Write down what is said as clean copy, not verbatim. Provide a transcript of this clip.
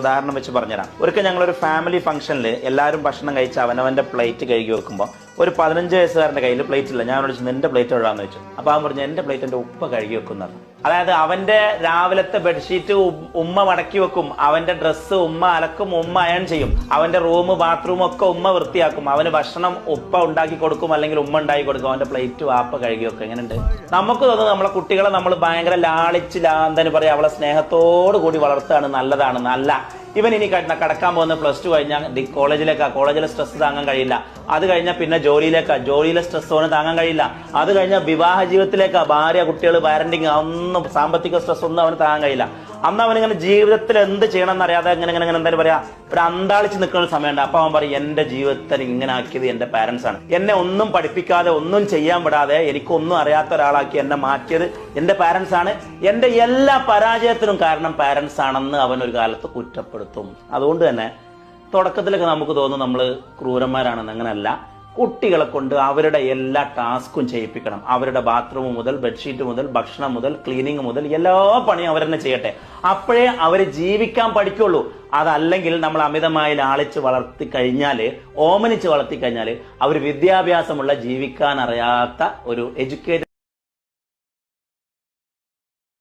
ഉദാഹരണം വെച്ച് പറഞ്ഞുതരാം. ഒരിക്കൽ ഞങ്ങളൊരു ഫാമിലി ഫംഗ്ഷനിൽ എല്ലാവരും ഭക്ഷണം കഴിച്ച് അവനവന്റെ പ്ലേറ്റ് കഴുകി വെക്കുമ്പോൾ ഒരു 15 വയസ്സുകാരന്റെ കയ്യിൽ പ്ലേറ്റ് ഇല്ല. ഞാൻ വിളിച്ചു നിന്റെ പ്ലേറ്റ് എഴുതാന്ന് വെച്ചു. അപ്പൊ അവൻ പറഞ്ഞു എന്റെ പ്ലേറ്റ് എന്റെ ഉപ്പ കഴുകി വെക്കുന്നത്. അതായത് അവന്റെ രാവിലത്തെ ബെഡ്ഷീറ്റ് ഉമ്മ മടക്കി വെക്കും, അവന്റെ ഡ്രസ്സ് ഉമ്മ അലക്കും, ഉമ്മ അയൺ ചെയ്യും, അവന്റെ റൂം ബാത്റൂം ഒക്കെ ഉമ്മ വൃത്തിയാക്കും, അവന് ഭക്ഷണം ഉപ്പ ഉണ്ടാക്കി കൊടുക്കും അല്ലെങ്കിൽ ഉമ്മ ഉണ്ടാക്കി കൊടുക്കും, അവന്റെ പ്ലേറ്റ് വാപ്പ കഴുകി വെക്കും. എങ്ങനെയുണ്ട്? നമുക്ക് തോന്നുന്നു നമ്മളെ കുട്ടികളെ നമ്മൾ ഭയങ്കര ലാളിച്ച് ലാന്തന് പറയാം, അവളെ സ്നേഹത്തോടു കൂടി വളർത്തുകയാണ്, നല്ലതാണ്. നല്ല ഇവൻ ഇനി കടക്കാൻ പോകുന്ന +2 കഴിഞ്ഞാൽ കോളേജിലെ സ്ട്രെസ് താങ്ങാൻ കഴിയില്ല. അത് കഴിഞ്ഞാൽ പിന്നെ ജോലിയിലെ സ്ട്രെസ് ഓന് താങ്ങാൻ കഴിയില്ല. അത് കഴിഞ്ഞാൽ വിവാഹ ജീവിതത്തിലേക്കാ, ഭാര്യ കുട്ടികൾ പാരന്റിങ്, ഒന്നും സാമ്പത്തിക സ്ട്രെസ് ഒന്നും അവന് താങ്ങാൻ കഴിയില്ല. അന്ന് അവനിങ്ങനെ ജീവിതത്തിൽ എന്ത് ചെയ്യണം എന്നറിയാതെ ഇങ്ങനെ എന്തായാലും പറയാ ഒരു അന്താളിച്ച് നിൽക്കുന്ന ഒരു സമയമുണ്ട്. അപ്പൊ അവൻ പറയും എന്റെ ജീവിതത്തിൽ ഇങ്ങനെ ആക്കിയത് എന്റെ പാരന്റ്സ് ആണ്, എന്നെ ഒന്നും പഠിപ്പിക്കാതെ ഒന്നും ചെയ്യാൻ വിടാതെ എനിക്കൊന്നും അറിയാത്ത ഒരാളാക്കി എന്നെ മാറ്റിയത് എന്റെ പാരന്റ്സ് ആണ്, എന്റെ എല്ലാ പരാജയത്തിനും കാരണം പാരന്റ്സ് ആണെന്ന് അവൻ ഒരു കാലത്ത് കുറ്റപ്പെടുത്തും. അതുകൊണ്ട് തന്നെ തുടക്കത്തിലൊക്കെ നമുക്ക് തോന്നും നമ്മൾ ക്രൂരന്മാരാണെന്ന്. അങ്ങനെയല്ല. കുട്ടികളെ കൊണ്ട് അവരുടെ എല്ലാ ടാസ്കും ചെയ്യിപ്പിക്കണം. അവരുടെ ബാത്റൂം മുതൽ ബെഡ്ഷീറ്റ് മുതൽ ഭക്ഷണം മുതൽ ക്ലീനിങ് മുതൽ എല്ലാ പണിയും അവരെന്നെ ചെയ്യട്ടെ. അപ്പോഴേ അവർ ജീവിക്കാൻ പഠിക്കുള്ളൂ. അതല്ലെങ്കിൽ നമ്മൾ അമിതമായി ലാളിച്ച് വളർത്തി കഴിഞ്ഞാൽ, ഓമനിച്ച് വളർത്തി കഴിഞ്ഞാൽ അവർ വിദ്യാഭ്യാസമുള്ള ജീവിക്കാൻ അറിയാത്ത ഒരു എഡ്യൂക്കേറ്റഡ്